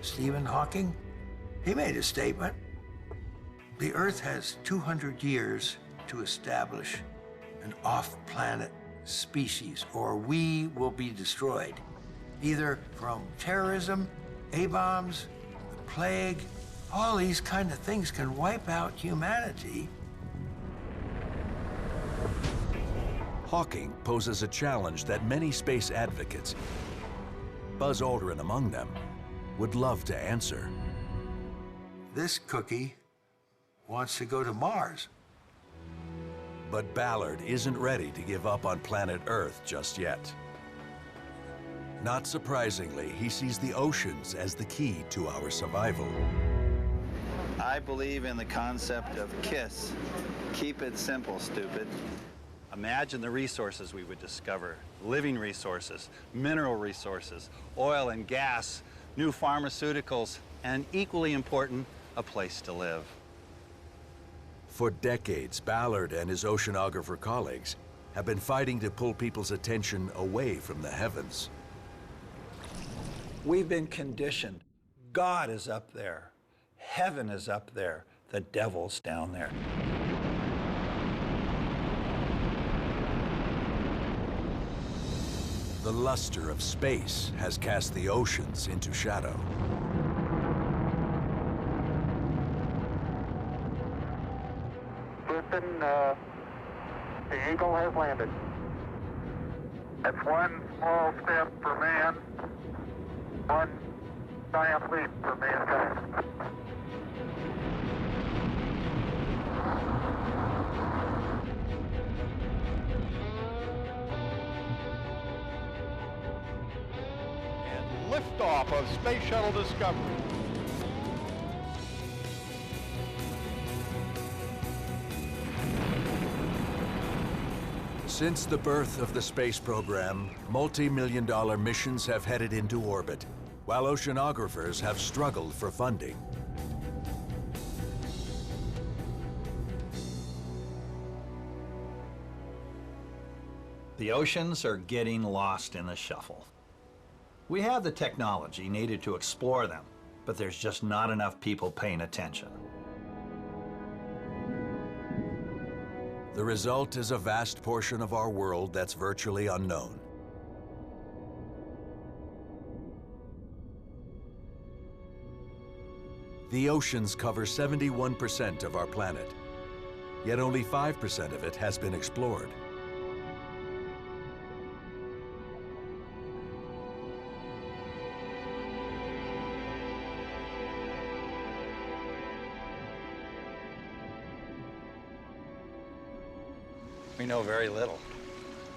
Stephen Hawking, he made a statement. The Earth has 200 years to establish an off-planet species, or we will be destroyed, either from terrorism, A-bombs, the plague. All these kind of things can wipe out humanity. Hawking poses a challenge that many space advocates, Buzz Aldrin among them, would love to answer. This cookie wants to go to Mars. But Ballard isn't ready to give up on planet Earth just yet. Not surprisingly, he sees the oceans as the key to our survival. I believe in the concept of KISS. Keep it simple, stupid. Imagine the resources we would discover. Living resources, mineral resources, oil and gas, new pharmaceuticals, and equally important, a place to live. For decades, Ballard and his oceanographer colleagues have been fighting to pull people's attention away from the heavens. We've been conditioned. God is up there. Heaven is up there. The devil's down there. The luster of space has cast the oceans into shadow. Houston, the Eagle has landed. That's one small step for man, one giant leap for mankind. And liftoff of Space Shuttle Discovery. Since the birth of the space program, multi-million-dollar missions have headed into orbit, while oceanographers have struggled for funding. The oceans are getting lost in the shuffle. We have the technology needed to explore them, but there's just not enough people paying attention. The result is a vast portion of our world that's virtually unknown. The oceans cover 71% of our planet, yet only 5% of it has been explored. We know very little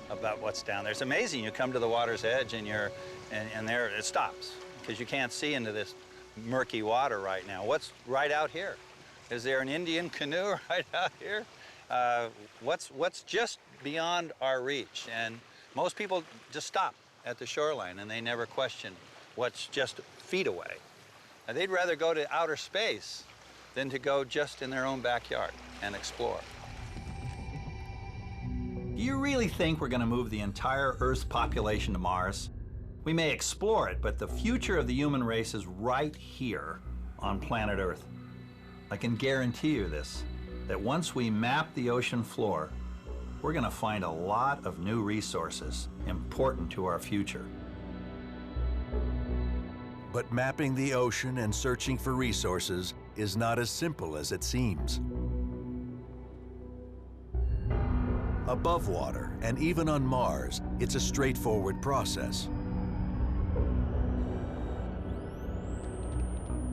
about what's down there. It's amazing. You come to the water's edge and there it stops because you can't see into this murky water right now. What's right out here? Is there an Indian canoe right out here? What's just beyond our reach? And most people just stop at the shoreline and they never question what's just feet away. They'd rather go to outer space than to go just in their own backyard and explore. Do you really think we're going to move the entire Earth's population to Mars? We may explore it, but the future of the human race is right here on planet Earth. I can guarantee you this, that once we map the ocean floor, we're going to find a lot of new resources important to our future. But mapping the ocean and searching for resources is not as simple as it seems. Above water, and even on Mars, it's a straightforward process.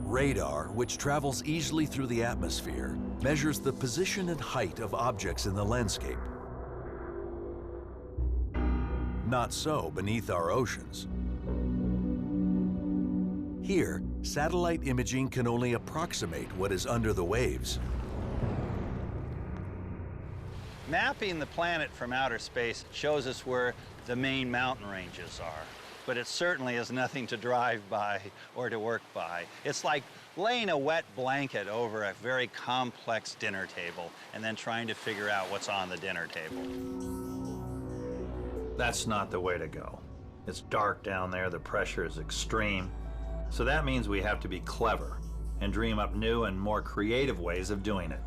Radar, which travels easily through the atmosphere, measures the position and height of objects in the landscape. Not so beneath our oceans. Here, satellite imaging can only approximate what is under the waves. Mapping the planet from outer space shows us where the main mountain ranges are, but it certainly is nothing to drive by or to work by. It's like laying a wet blanket over a very complex dinner table and then trying to figure out what's on the dinner table. That's not the way to go. It's dark down there, the pressure is extreme. So that means we have to be clever and dream up new and more creative ways of doing it.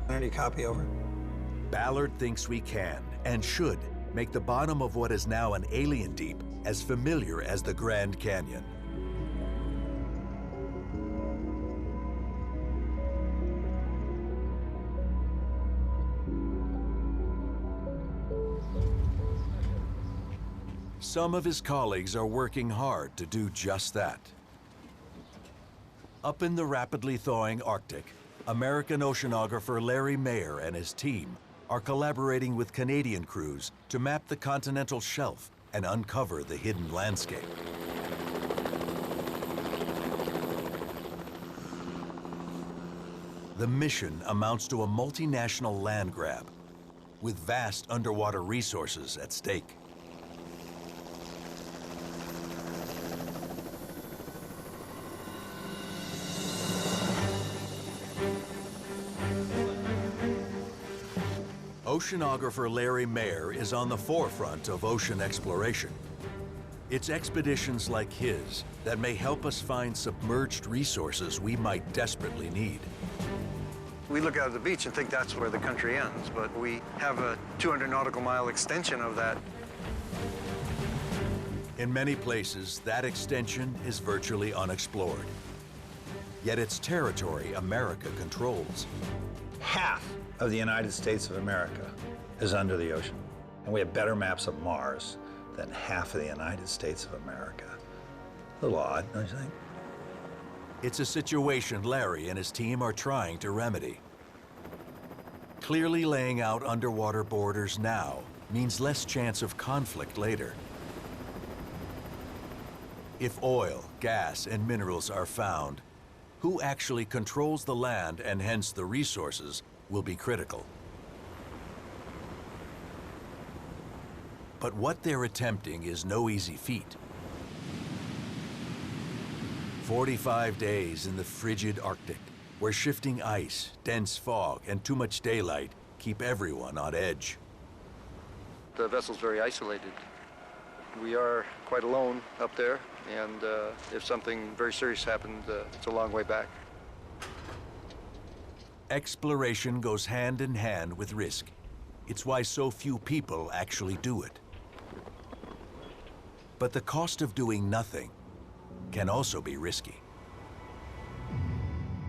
Any copy over? Ballard thinks we can and should make the bottom of what is now an alien deep as familiar as the Grand Canyon. Some of his colleagues are working hard to do just that. Up in the rapidly thawing Arctic, American oceanographer Larry Mayer and his team are collaborating with Canadian crews to map the continental shelf and uncover the hidden landscape. The mission amounts to a multinational land grab with vast underwater resources at stake. Oceanographer Larry Mayer is on the forefront of ocean exploration. It's expeditions like his that may help us find submerged resources we might desperately need. We look out at the beach and think that's where the country ends, but we have a 200 nautical mile extension of that. In many places, that extension is virtually unexplored. Yet it's territory America controls. Half of the United States of America is under the ocean. And we have better maps of Mars than half of the United States of America. A little odd, don't you think? It's a situation Larry and his team are trying to remedy. Clearly laying out underwater borders now means less chance of conflict later. If oil, gas, and minerals are found, who actually controls the land and hence the resources will be critical. But what they're attempting is no easy feat. 45 days in the frigid Arctic, where shifting ice, dense fog, and too much daylight keep everyone on edge. The vessel's very isolated. We are quite alone up there, and if something very serious happened, it's a long way back. Exploration goes hand in hand with risk. It's why so few people actually do it. But the cost of doing nothing can also be risky.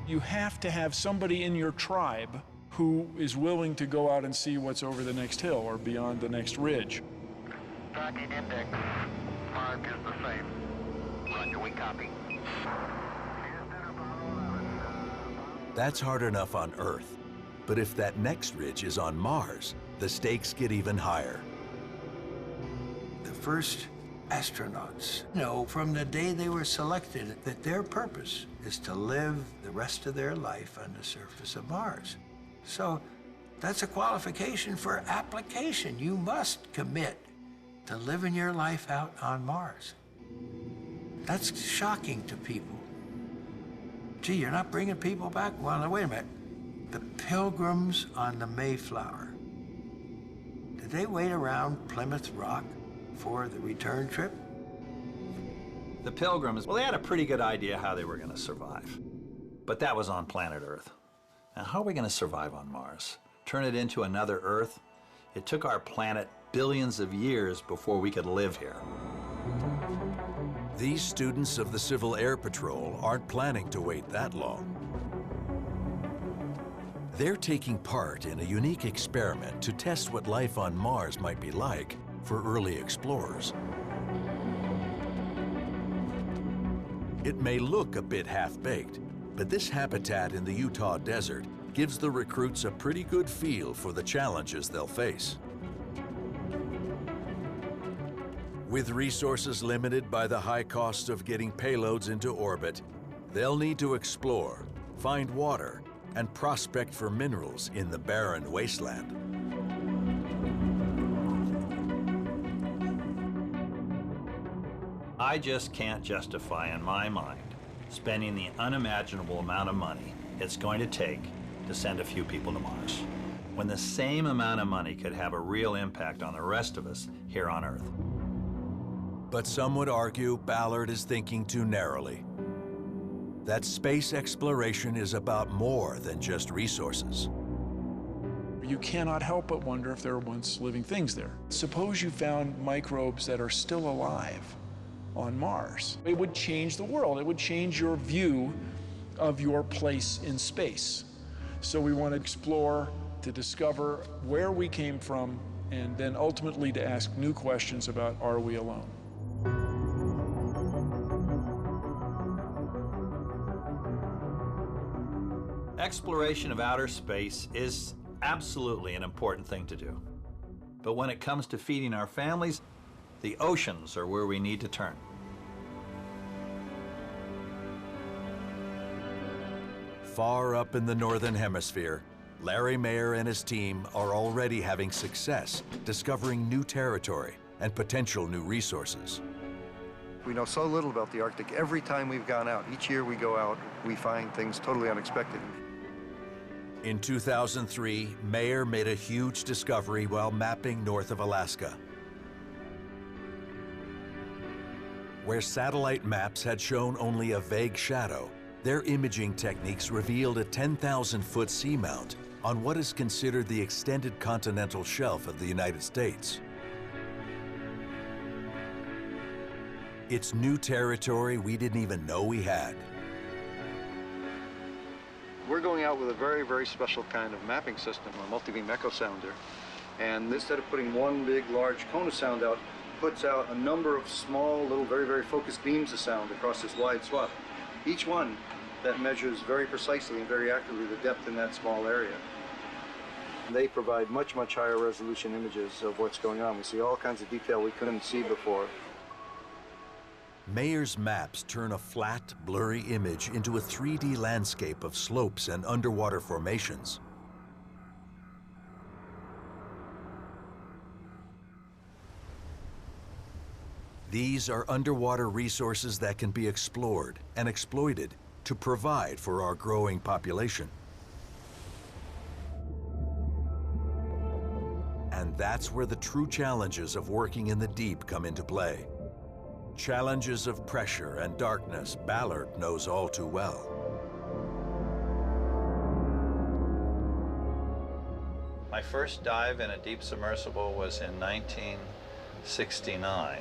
You have to have somebody in your tribe who is willing to go out and see what's over the next hill or beyond the next ridge. Tracking index mark is the same. Roger, we copy. That's hard enough on Earth, but if that next ridge is on Mars, the stakes get even higher. The first astronauts know from the day they were selected that their purpose is to live the rest of their life on the surface of Mars. So that's a qualification for application. You must commit to living your life out on Mars. That's shocking to people. Gee, you're not bringing people back? Well, now, wait a minute. The Pilgrims on the Mayflower, did they wait around Plymouth Rock for the return trip? The Pilgrims, well, they had a pretty good idea how they were going to survive. But that was on planet Earth. Now, how are we going to survive on Mars? Turn it into another Earth? It took our planet billions of years before we could live here. These students of the Civil Air Patrol aren't planning to wait that long. They're taking part in a unique experiment to test what life on Mars might be like for early explorers. It may look a bit half-baked, but this habitat in the Utah desert gives the recruits a pretty good feel for the challenges they'll face. With resources limited by the high cost of getting payloads into orbit, they'll need to explore, find water, and prospect for minerals in the barren wasteland. I just can't justify in my mind spending the unimaginable amount of money it's going to take to send a few people to Mars, when the same amount of money could have a real impact on the rest of us here on Earth. But some would argue Ballard is thinking too narrowly. That space exploration is about more than just resources. You cannot help but wonder if there were once living things there. Suppose you found microbes that are still alive on Mars. It would change the world. It would change your view of your place in space. So we want to explore, to discover where we came from, and then ultimately to ask new questions about, are we alone? Exploration of outer space is absolutely an important thing to do. But when it comes to feeding our families, the oceans are where we need to turn. Far up in the Northern Hemisphere, Larry Mayer and his team are already having success discovering new territory and potential new resources. We know so little about the Arctic. Every time we've gone out, each year we go out, we find things totally unexpected. In 2003, Mayer made a huge discovery while mapping north of Alaska. Where satellite maps had shown only a vague shadow, their imaging techniques revealed a 10,000-foot seamount on what is considered the extended continental shelf of the United States. It's new territory we didn't even know we had. We're going out with a very, very special kind of mapping system, a multi-beam echo sounder. And instead of putting one big, large cone of sound out, puts out a number of small, little, very, very focused beams of sound across this wide swath. Each one that measures very precisely and very accurately the depth in that small area. And they provide much, much higher resolution images of what's going on. We see all kinds of detail we couldn't see before. Mayer's maps turn a flat, blurry image into a 3D landscape of slopes and underwater formations. These are underwater resources that can be explored and exploited to provide for our growing population. And that's where the true challenges of working in the deep come into play. Challenges of pressure and darkness Ballard knows all too well. My first dive in a deep submersible was in 1969.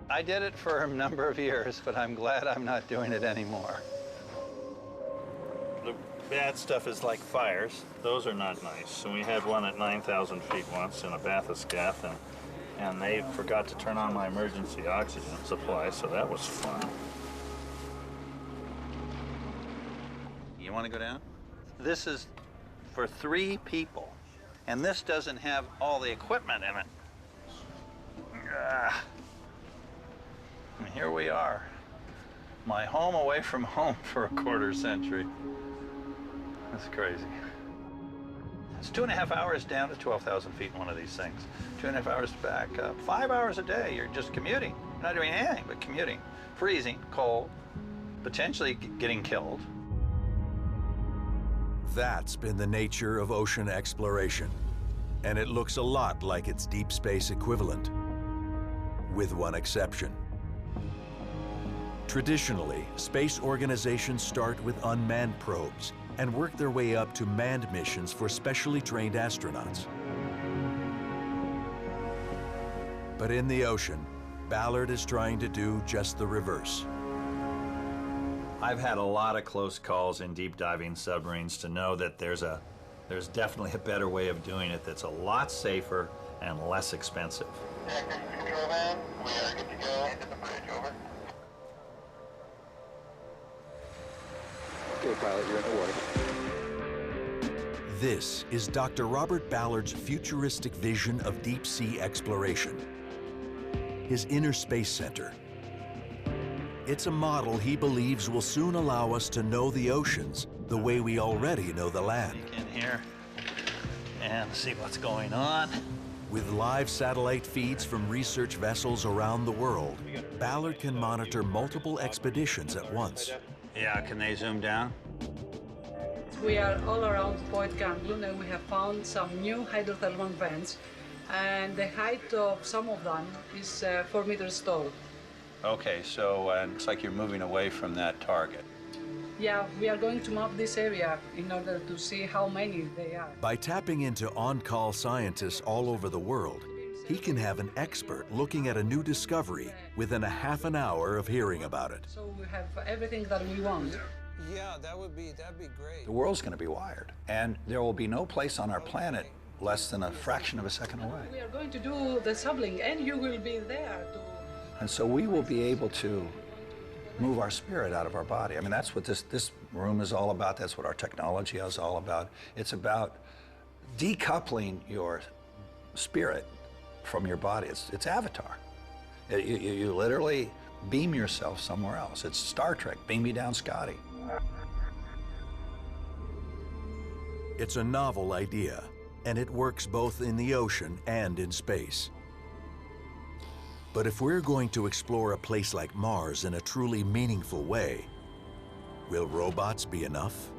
I did it for a number of years, but I'm glad I'm not doing it anymore. The bad stuff is like fires. Those are not nice. So we had one at 9,000 feet once in a bathyscaphe, and they forgot to turn on my emergency oxygen supply, so that was fun. You want to go down? This is for 3 people, and this doesn't have all the equipment in it. And here we are. My home away from home for a quarter century. That's crazy. It's 2.5 hours down to 12,000 feet in one of these things. 2.5 hours back up. 5 hours a day, you're just commuting. You're not doing anything but commuting. Freezing, cold, potentially getting killed. That's been the nature of ocean exploration. And it looks a lot like its deep space equivalent, with one exception. Traditionally, space organizations start with unmanned probes and work their way up to manned missions for specially trained astronauts. But in the ocean, Ballard is trying to do just the reverse. I've had a lot of close calls in deep diving submarines to know that there's definitely a better way of doing it that's a lot safer and less expensive. Control van, we are good to go into the bridge, over. Okay, pilot, you're in the water. This is Dr. Robert Ballard's futuristic vision of deep sea exploration. His Inner Space Center. It's a model he believes will soon allow us to know the oceans the way we already know the land. Sneak in here and see what's going on. With live satellite feeds from research vessels around the world, Ballard can monitor multiple expeditions at once. Yeah, can they zoom down? We are all around Point Gamblin and we have found some new hydrothermal vents and the height of some of them is 4 meters tall. Okay, so it looks like you're moving away from that target. Yeah, we are going to map this area in order to see how many they are. By tapping into on-call scientists all over the world, he can have an expert looking at a new discovery within a half an hour of hearing about it. So we have everything that we want. Yeah, that'd be great. The world's going to be wired, and there will be no place on our planet less than a fraction of a second away. We are going to do the sampling, and you will be there to... And so we will be able to move our spirit out of our body. I mean, that's what this room is all about. That's what our technology is all about. It's about decoupling your spirit from your body. It's Avatar. You literally beam yourself somewhere else. It's Star Trek, beam me down, Scotty. It's a novel idea, and it works both in the ocean and in space. But if we're going to explore a place like Mars in a truly meaningful way, will robots be enough?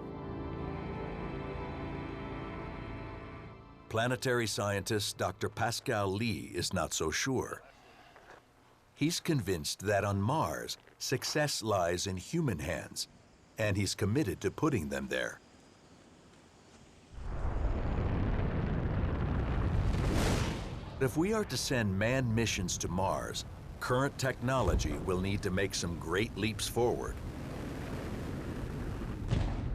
Planetary scientist Dr. Pascal Lee is not so sure. He's convinced that on Mars, success lies in human hands, and he's committed to putting them there. If we are to send manned missions to Mars, current technology will need to make some great leaps forward.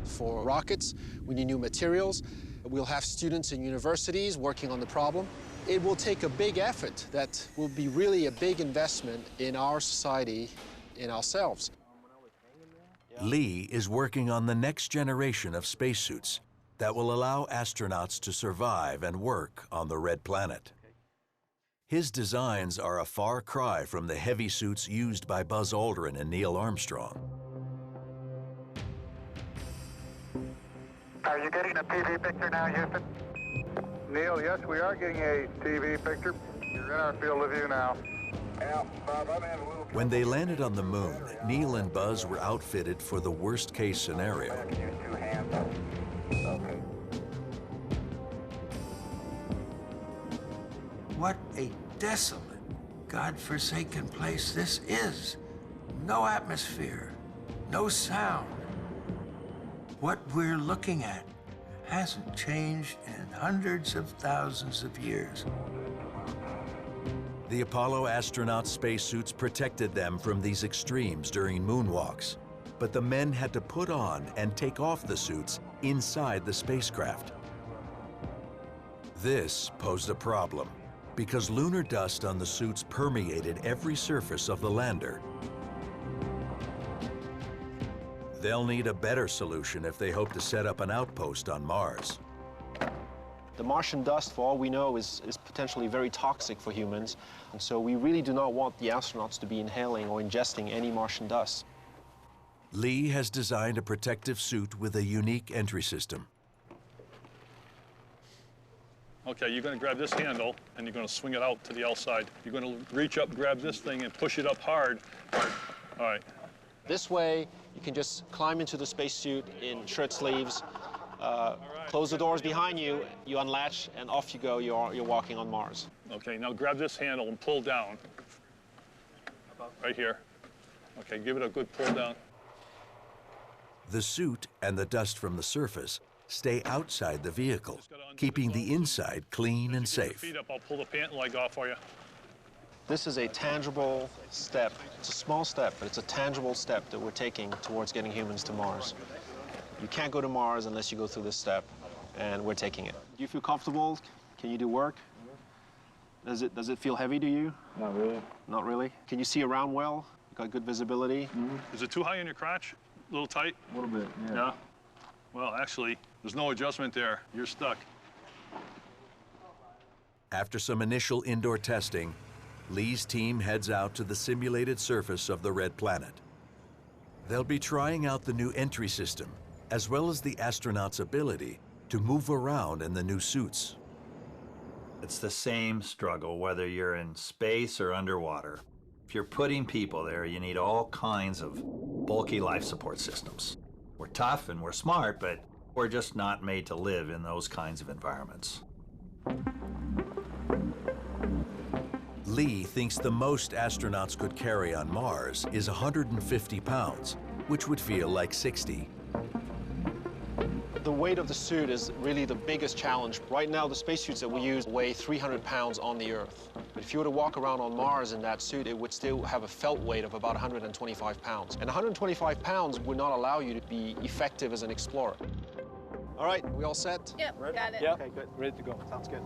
For rockets, we need new materials. We'll have students in universities working on the problem. It will take a big effort that will be really a big investment in our society, in ourselves. Lee is working on the next generation of spacesuits that will allow astronauts to survive and work on the Red Planet. His designs are a far cry from the heavy suits used by Buzz Aldrin and Neil Armstrong. Are you getting a TV picture now, Houston? Neil, yes, we are getting a TV picture. You're in our field of view now. Yeah, Bob, I'm having a little... When they landed on the moon, Neil and Buzz were outfitted for the worst-case scenario. I can use 2 hands. Okay. What a desolate, God-forsaken place this is. No atmosphere, no sound. What we're looking at hasn't changed in hundreds of thousands of years. The Apollo astronauts' spacesuits protected them from these extremes during moonwalks, but the men had to put on and take off the suits inside the spacecraft. This posed a problem, because lunar dust on the suits permeated every surface of the lander. They'll need a better solution if they hope to set up an outpost on Mars. The Martian dust, for all we know, is potentially very toxic for humans, and so we really do not want the astronauts to be inhaling or ingesting any Martian dust. Lee has designed a protective suit with a unique entry system. Okay, you're going to grab this handle, and you're going to swing it out to the outside. You're going to reach up, grab this thing, and push it up hard. All right. This way, you can just climb into the spacesuit in shirt sleeves, close the doors behind you, you unlatch, and off you go. You're walking on Mars. Okay, now grab this handle and pull down. Right here. Okay, give it a good pull down. The suit and the dust from the surface stay outside the vehicle, keeping the inside clean and safe. Feet up, I'll pull the pant leg off for you. This is a tangible step. It's a small step, but it's a tangible step that we're taking towards getting humans to Mars. You can't go to Mars unless you go through this step, and we're taking it. Do you feel comfortable? Can you do work? Does it feel heavy to you? Not really. Not really? Can you see around well? You got good visibility? Is it too high in your crotch? A little tight? A little bit, yeah. Yeah? Well, actually, there's no adjustment there. You're stuck. After some initial indoor testing, Lee's team heads out to the simulated surface of the Red Planet. They'll be trying out the new entry system, as well as the astronauts' ability to move around in the new suits. It's the same struggle whether you're in space or underwater. If you're putting people there, you need all kinds of bulky life support systems. We're tough and we're smart, but we're just not made to live in those kinds of environments. Lee thinks the most astronauts could carry on Mars is 150 pounds, which would feel like 60. The weight of the suit is really the biggest challenge. Right now, the spacesuits that we use weigh 300 pounds on the Earth. But if you were to walk around on Mars in that suit, it would still have a felt weight of about 125 pounds. And 125 pounds would not allow you to be effective as an explorer. All right, we all set? Yep, ready? got it. Yep. Okay, good. Ready to go. Sounds good.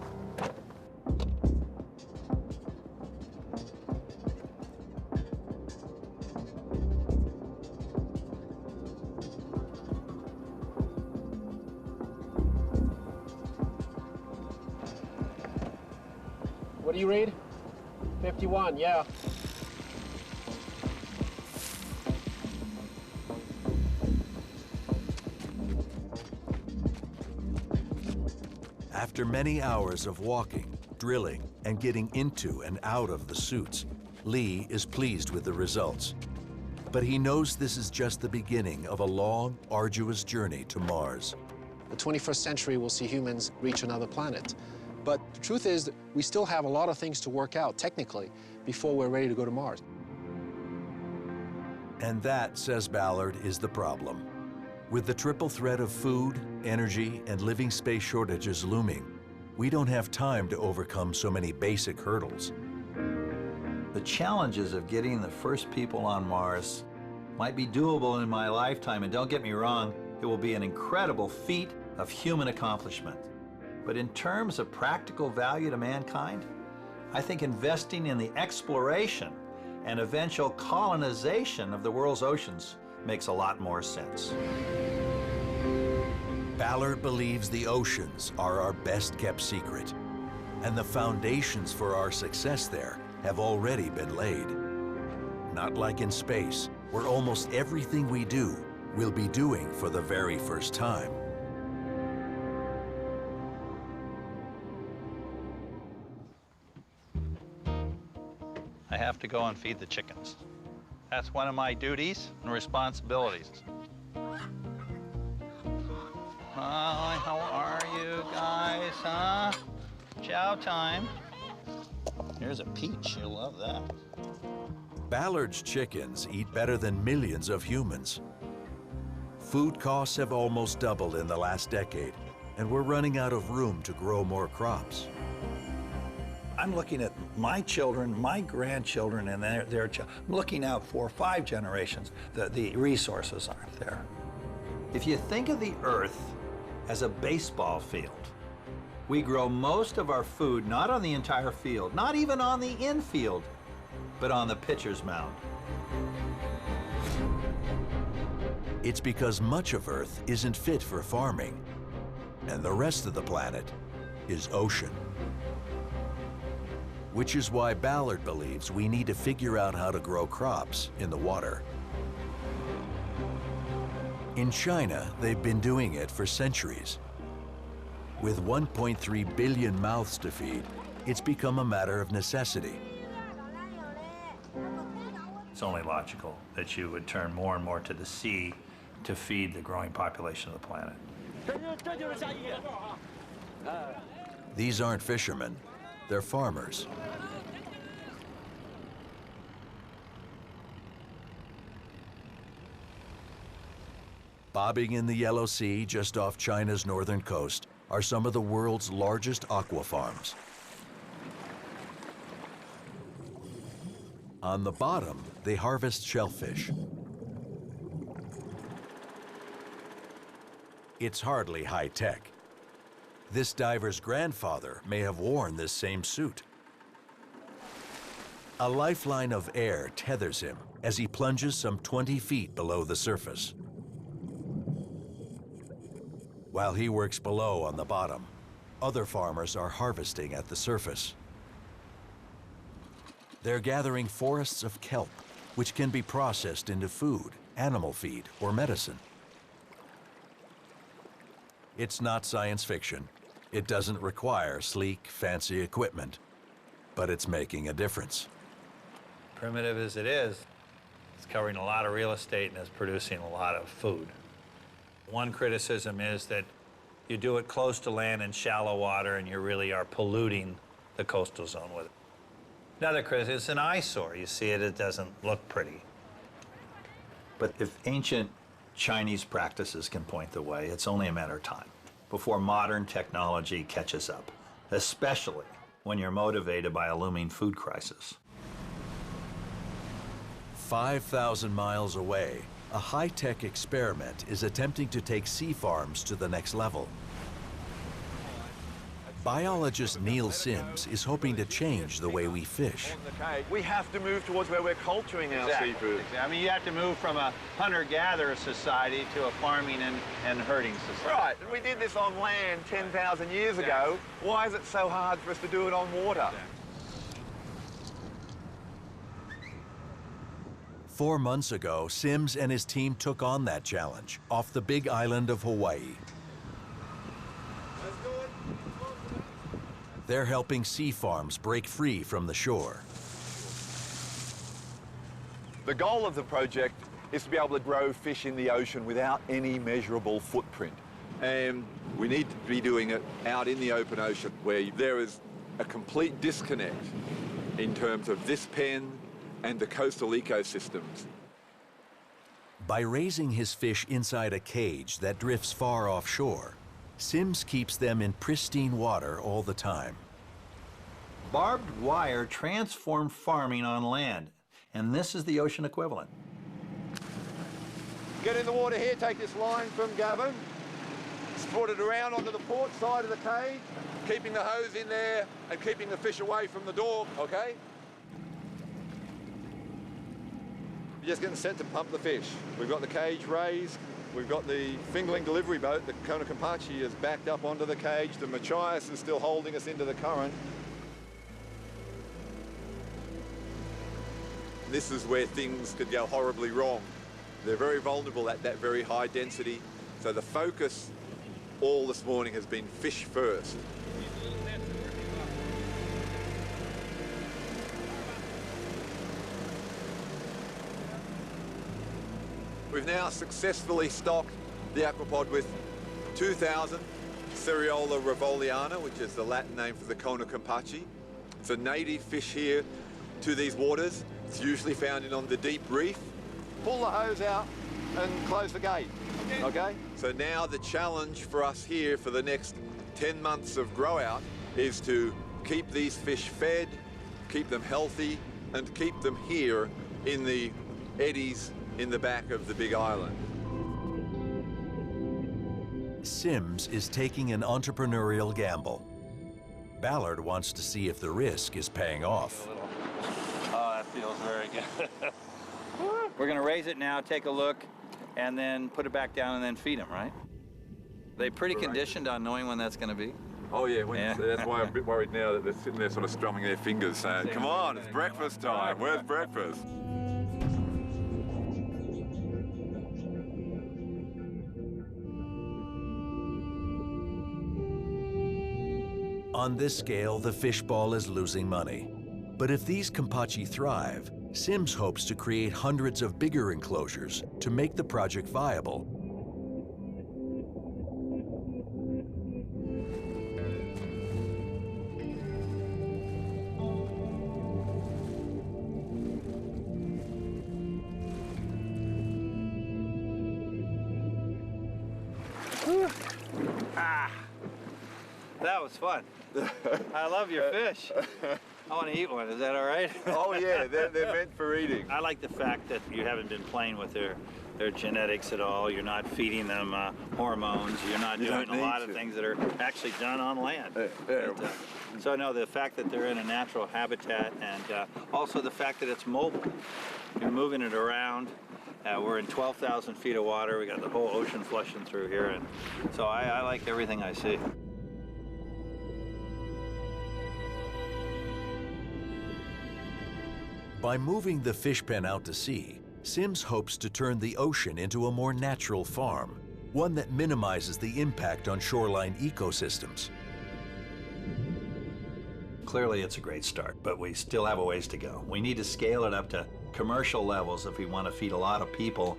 What do you read? 51, yeah. After many hours of walking, drilling, and getting into and out of the suits, Lee is pleased with the results. But he knows this is just the beginning of a long, arduous journey to Mars. The 21st century will see humans reach another planet. But the truth is that we still have a lot of things to work out technically before we're ready to go to Mars. And that, says Ballard, is the problem. With the triple threat of food, energy, and living space shortages looming, we don't have time to overcome so many basic hurdles. The challenges of getting the first people on Mars might be doable in my lifetime, and don't get me wrong, it will be an incredible feat of human accomplishment. But in terms of practical value to mankind, I think investing in the exploration and eventual colonization of the world's oceans makes a lot more sense. Ballard believes the oceans are our best-kept secret, and the foundations for our success there have already been laid. Not like in space, where almost everything we do we'll be doing for the very first time. I have to go and feed the chickens. That's one of my duties and responsibilities. Hi, how are you guys, huh? Chow time. Here's a peach, you'll love that. Ballard's chickens eat better than millions of humans. Food costs have almost doubled in the last decade, and we're running out of room to grow more crops. I'm looking at my children, my grandchildren, and their children. I'm looking out 4 or 5 generations. The resources aren't there. If you think of the Earth as a baseball field, we grow most of our food not on the entire field, not even on the infield, but on the pitcher's mound. It's because much of Earth isn't fit for farming, and the rest of the planet is ocean. Which is why Ballard believes we need to figure out how to grow crops in the water. In China, they've been doing it for centuries. With 1.3 billion mouths to feed, it's become a matter of necessity. It's only logical that you would turn more and more to the sea to feed the growing population of the planet. These aren't fishermen, they're farmers. Bobbing in the Yellow Sea just off China's northern coast are some of the world's largest aqua farms. On the bottom, they harvest shellfish. It's hardly high-tech. This diver's grandfather may have worn this same suit. A lifeline of air tethers him as he plunges some 20 feet below the surface. While he works below on the bottom, other farmers are harvesting at the surface. They're gathering forests of kelp, which can be processed into food, animal feed, or medicine. It's not science fiction. It doesn't require sleek, fancy equipment, but it's making a difference. Primitive as it is, it's covering a lot of real estate and is producing a lot of food. One criticism is that you do it close to land in shallow water and you really are polluting the coastal zone with it. Another criticism, it's an eyesore. You see it, it doesn't look pretty. But if ancient Chinese practices can point the way, it's only a matter of time before modern technology catches up, especially when you're motivated by a looming food crisis. 5,000 miles away, a high-tech experiment is attempting to take sea farms to the next level. Biologist Neil Sims is hoping to change the way we fish. We have to move towards where we're culturing our seafood. I mean, you have to move from a hunter-gatherer society to a farming and herding society. Right, and we did this on land 10,000 years ago. Why is it so hard for us to do it on water? 4 months ago, Sims and his team took on that challenge off the big island of Hawaii. They're helping sea farms break free from the shore. The goal of the project is to be able to grow fish in the ocean without any measurable footprint. And we need to be doing it out in the open ocean where there is a complete disconnect in terms of this pen and the coastal ecosystems. By raising his fish inside a cage that drifts far offshore, Sims keeps them in pristine water all the time. Barbed wire transformed farming on land, and this is the ocean equivalent. Get in the water here, take this line from Gavin, sport it around onto the port side of the cage, keeping the hose in there and keeping the fish away from the door, okay? You're just getting sent to pump the fish. We've got the cage raised. We've got the fingerling delivery boat, the Kona Kampachi, is backed up onto the cage. The Machias is still holding us into the current. This is where things could go horribly wrong. They're very vulnerable at that very high density. So the focus all this morning has been fish first. We've now successfully stocked the aquapod with 2,000 Seriola revoliana, which is the Latin name for the Kona Kampachi. It's a native fish here to these waters. It's usually found on the deep reef. Pull the hose out and close the gate, okay? So now the challenge for us here for the next 10 months of grow out is to keep these fish fed, keep them healthy, and keep them here in the eddies in the back of the big island. Sims is taking an entrepreneurial gamble. Ballard wants to see if the risk is paying off. Oh, that feels very good. We're going to raise it now, take a look, and then put it back down and then feed them, right? They pretty conditioned on knowing when that's going to be? Oh yeah, that's why I'm a bit worried now that they're sitting there sort of strumming their fingers saying, come on, it's breakfast time, where's breakfast? On this scale, the fishball is losing money. But if these Kampachi thrive, Sims hopes to create hundreds of bigger enclosures to make the project viable. That was fun. I love your fish. I want to eat one. Is that all right? Oh yeah, they're meant for eating. I like the fact that you haven't been playing with their genetics at all. You're not feeding them hormones. You're not doing a lot of things that are actually done on land. So no, the fact that they're in a natural habitat, and also the fact that it's mobile. You're moving it around. We're in 12,000 feet of water. We got the whole ocean flushing through here, and so I like everything I see. By moving the fish pen out to sea, Sims hopes to turn the ocean into a more natural farm, one that minimizes the impact on shoreline ecosystems. Clearly, it's a great start, but we still have a ways to go. We need to scale it up to commercial levels if we want to feed a lot of people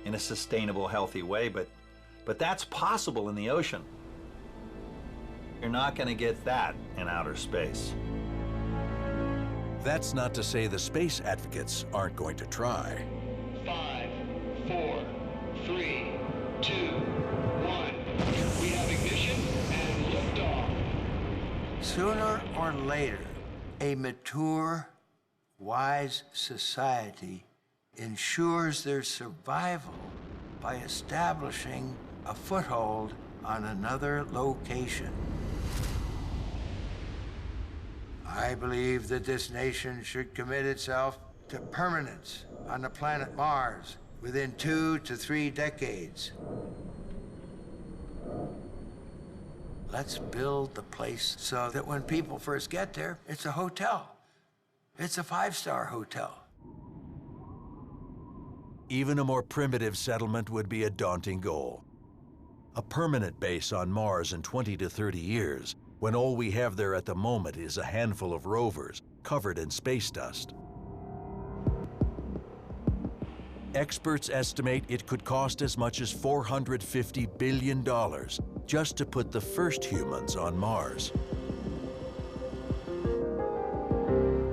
in a sustainable, healthy way, but that's possible in the ocean. You're not going to get that in outer space. That's not to say the space advocates aren't going to try. 5, 4, 3, 2, 1. We have ignition and liftoff. Sooner or later, a mature, wise society ensures their survival by establishing a foothold on another location. I believe that this nation should commit itself to permanence on the planet Mars within 2 to 3 decades. Let's build the place so that when people first get there, it's a hotel. It's a 5-star hotel. Even a more primitive settlement would be a daunting goal. A permanent base on Mars in 20 to 30 years, when all we have there at the moment is a handful of rovers covered in space dust. Experts estimate it could cost as much as $450 billion just to put the first humans on Mars.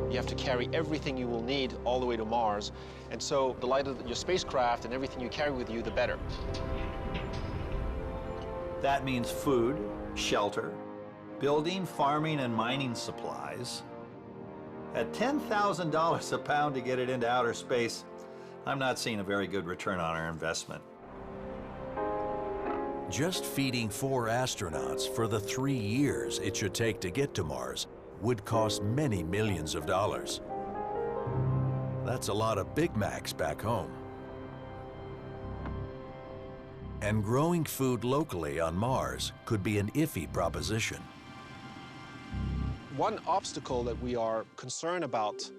You have to carry everything you will need all the way to Mars, and so the lighter your spacecraft and everything you carry with you, the better. That means food, shelter, building, farming, and mining supplies. At $10,000 a pound to get it into outer space, I'm not seeing a very good return on our investment. Just feeding 4 astronauts for the 3 years it should take to get to Mars would cost many millions of dollars. That's a lot of Big Macs back home. And growing food locally on Mars could be an iffy proposition. One obstacle that we are concerned about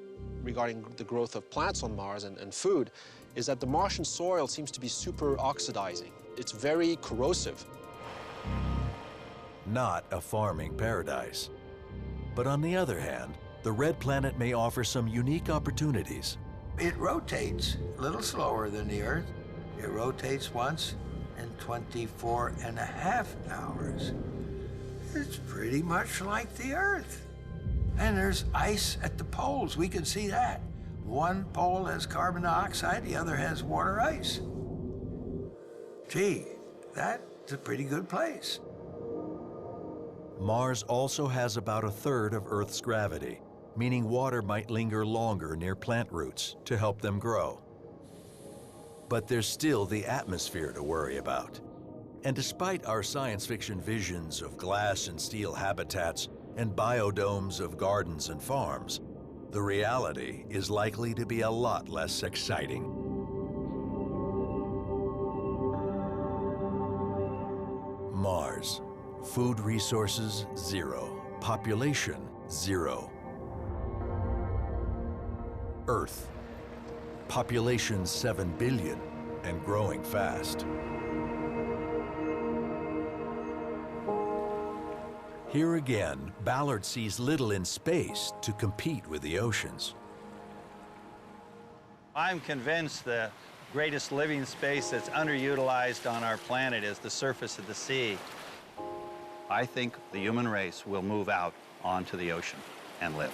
regarding the growth of plants on Mars and food is that the Martian soil seems to be super oxidizing. It's very corrosive. Not a farming paradise. But on the other hand, the red planet may offer some unique opportunities. It rotates a little slower than the Earth. It rotates once in 24.5 hours. It's pretty much like the Earth. And there's ice at the poles. We can see that. One pole has carbon dioxide, the other has water ice. Gee, that's a pretty good place. Mars also has about 1/3 of Earth's gravity, meaning water might linger longer near plant roots to help them grow. But there's still the atmosphere to worry about. And despite our science fiction visions of glass and steel habitats and biodomes of gardens and farms, the reality is likely to be a lot less exciting. Mars. Food resources, 0. Population, 0. Earth. Population 7 billion and growing fast. Here again, Ballard sees little in space to compete with the oceans. I'm convinced the greatest living space that's underutilized on our planet is the surface of the sea. I think the human race will move out onto the ocean and live.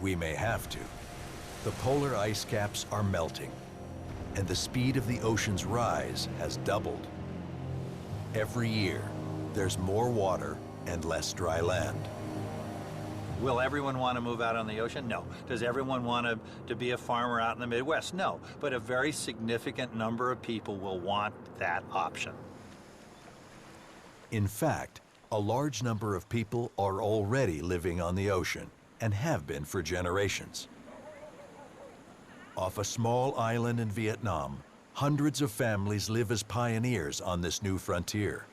We may have to. The polar ice caps are melting, and the speed of the ocean's rise has doubled. Every year, there's more water and less dry land. Will everyone want to move out on the ocean? No. Does everyone want to be a farmer out in the Midwest? No. But a very significant number of people will want that option. In fact, a large number of people are already living on the ocean and have been for generations. Off a small island in Vietnam, hundreds of families live as pioneers on this new frontier.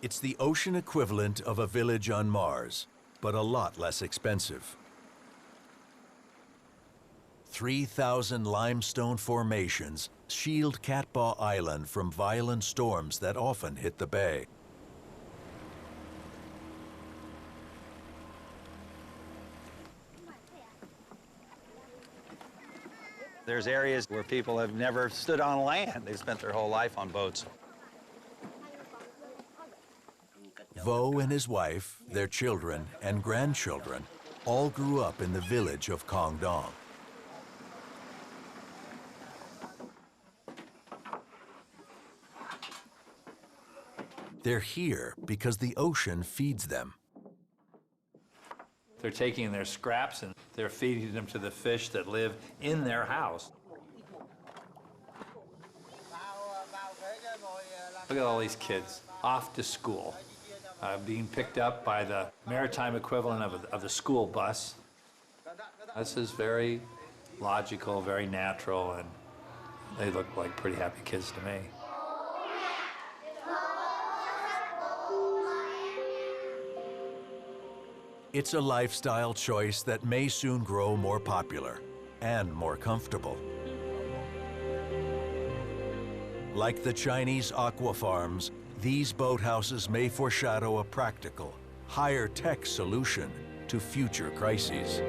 It's the ocean equivalent of a village on Mars, but a lot less expensive. 3,000 limestone formations shield Catbaw Island from violent storms that often hit the bay. There's areas where people have never stood on land. They've spent their whole life on boats. Vo and his wife, their children, and grandchildren all grew up in the village of Kongdong. They're here because the ocean feeds them. They're taking their scraps and they're feeding them to the fish that live in their house. Look at all these kids off to school, being picked up by the maritime equivalent of the school bus. This is very logical, very natural, and they look like pretty happy kids to me. It's a lifestyle choice that may soon grow more popular and more comfortable. Like the Chinese aqua farms, these boathouses may foreshadow a practical, higher-tech solution to future crises.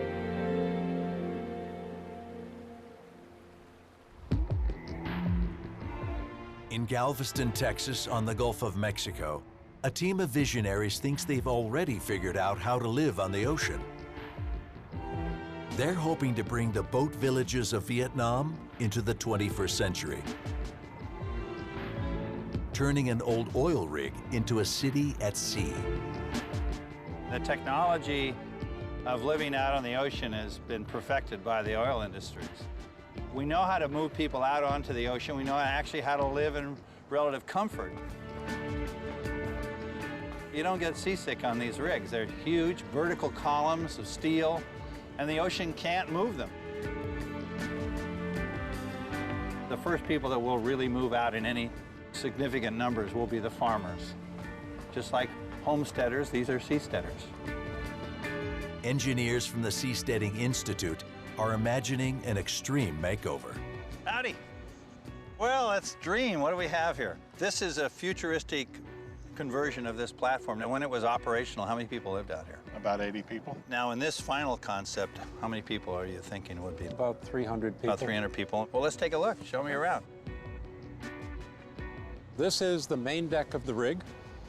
In Galveston, Texas, on the Gulf of Mexico, a team of visionaries thinks they've already figured out how to live on the ocean. They're hoping to bring the boat villages of Vietnam into the 21st century, turning an old oil rig into a city at sea. The technology of living out on the ocean has been perfected by the oil industries. We know how to move people out onto the ocean. We know actually how to live in relative comfort. You don't get seasick on these rigs. They're huge vertical columns of steel, and the ocean can't move them. The first people that will really move out in any significant numbers will be the farmers. Just like homesteaders, these are seasteaders. Engineers from the Seasteading Institute are imagining an extreme makeover. Howdy. Well, let's dream. What do we have here? This is a futuristic conversion of this platform. Now, when it was operational, how many people lived out here? About 80 people. Now, in this final concept, how many people are you thinking would be? About 300 people. About 300 people. Well, let's take a look. Show me around. This is the main deck of the rig.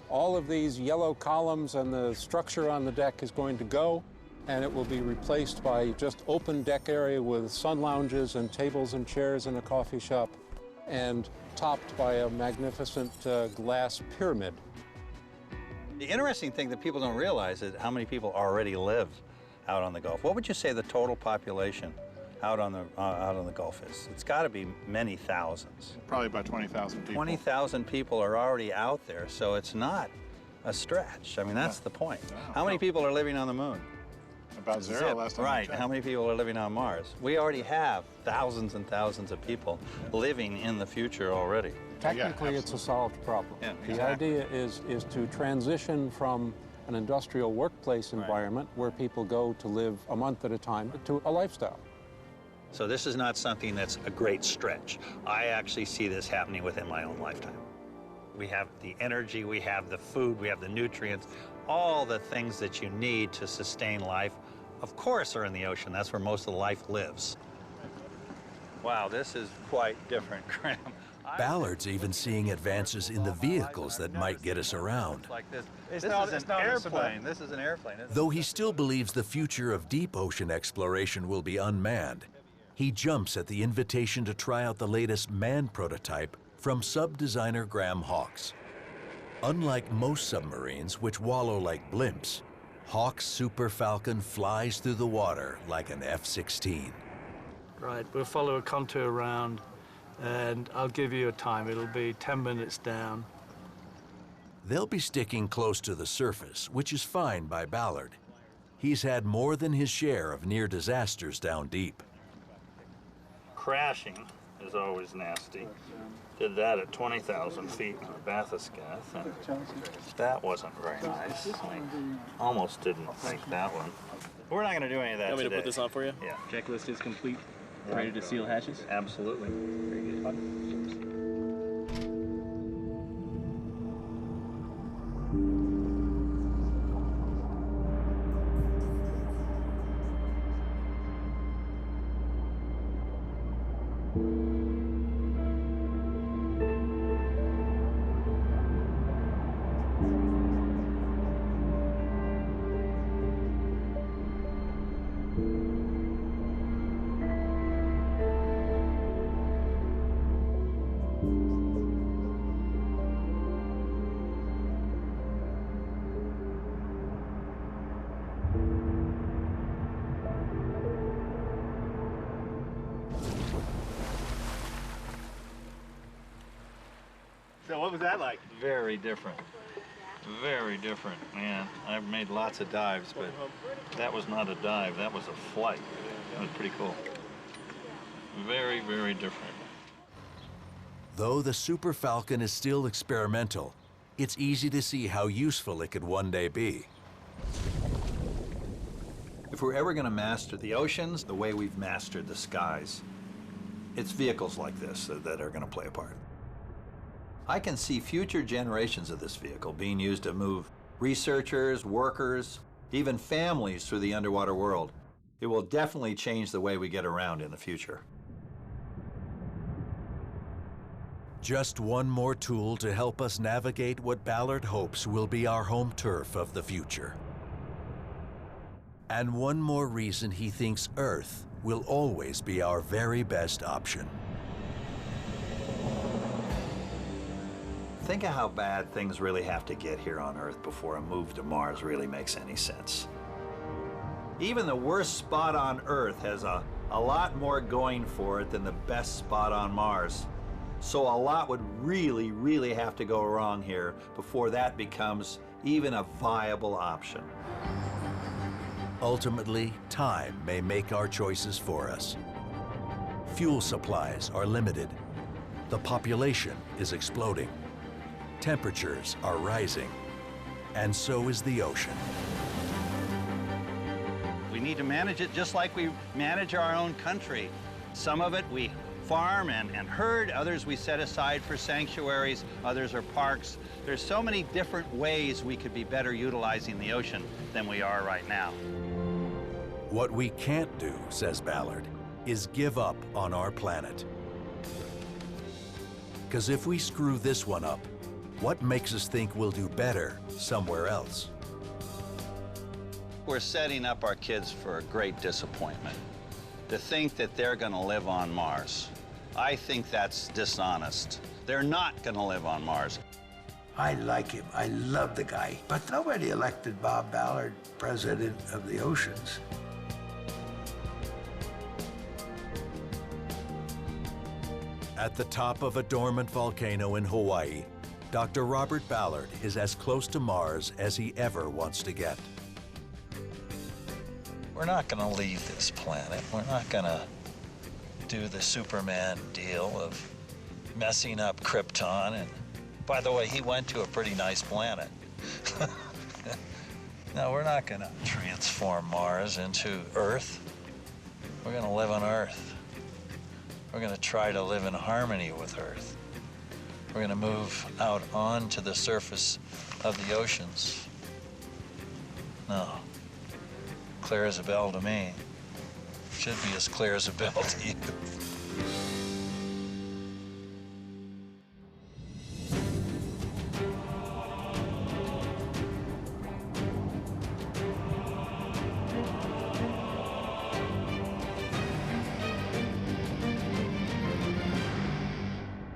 All of these yellow columns and the structure on the deck is going to go, and it will be replaced by just open deck area with sun lounges and tables and chairs and a coffee shop, and topped by a magnificent glass pyramid. The interesting thing that people don't realize is how many people already live out on the Gulf. What would you say the total population out on the Gulf is? It's got to be many thousands. Probably about 20,000 people. 20,000 people are already out there, so it's not a stretch. I mean, that's the point. How many people are living on the moon? About zero last time I Right. checked. How many people are living on Mars? We already have thousands and thousands of people living in the future already. Technically, it's a solved problem. Yeah, The exactly. idea is to transition from an industrial workplace environment where people go to live a month at a time to a lifestyle. So this is not something that's a great stretch. I actually see this happening within my own lifetime. We have the energy, we have the food, we have the nutrients, all the things that you need to sustain life, of course, are in the ocean. That's where most of life lives. Wow, this is quite different, Graham. Ballard's even seeing advances in the vehicles that might get us around. Like this. This is an airplane. This is an airplane. Though he still believes the future of deep ocean exploration will be unmanned, he jumps at the invitation to try out the latest manned prototype from sub-designer Graham Hawkes. Unlike most submarines, which wallow like blimps, Hawk's Super Falcon flies through the water like an F-16. Right, we'll follow a contour around, and I'll give you a time. It'll be 10 minutes down. They'll be sticking close to the surface, which is fine by Ballard. He's had more than his share of near disasters down deep. Crashing is always nasty. Did that at 20,000 feet in a bathyscaphe, and that wasn't very nice. I almost didn't think that one. We're not going to do any of that You want me to today. put this on for you? Yeah. Checklist is complete. Ready to seal hatches? Absolutely. Very good. that like? Very different. Very different, man. I've made lots of dives, but that was not a dive. That was a flight. That was pretty cool. Very, very different. Though the Super Falcon is still experimental, it's easy to see how useful it could one day be. If we're ever going to master the oceans the way we've mastered the skies, it's vehicles like this that are going to play a part. I can see future generations of this vehicle being used to move researchers, workers, even families through the underwater world. It will definitely change the way we get around in the future. Just one more tool to help us navigate what Ballard hopes will be our home turf of the future. And one more reason he thinks Earth will always be our very best option. Think of how bad things really have to get here on Earth before a move to Mars really makes any sense. Even the worst spot on Earth has a lot more going for it than the best spot on Mars. So a lot would really, really have to go wrong here before that becomes even a viable option. Ultimately, time may make our choices for us. Fuel supplies are limited. The population is exploding. Temperatures are rising. And so is the ocean. We need to manage it just like we manage our own country. Some of it we farm and herd, others we set aside for sanctuaries, others are parks. There's so many different ways we could be better utilizing the ocean than we are right now. What we can't do, says Ballard, is give up on our planet. Because if we screw this one up, what makes us think we'll do better somewhere else? We're setting up our kids for a great disappointment. To think that they're going to live on Mars, I think that's dishonest. They're not going to live on Mars. I like him. I love the guy. But nobody elected Bob Ballard president of the oceans. At the top of a dormant volcano in Hawaii, Dr. Robert Ballard is as close to Mars as he ever wants to get. We're not going to leave this planet. We're not going to do the Superman deal of messing up Krypton. And by the way, he went to a pretty nice planet. No, we're not going to transform Mars into Earth. We're going to live on Earth. We're going to try to live in harmony with Earth. We're going to move out onto the surface of the oceans. No. Clear as a bell to me. Should be as clear as a bell to you.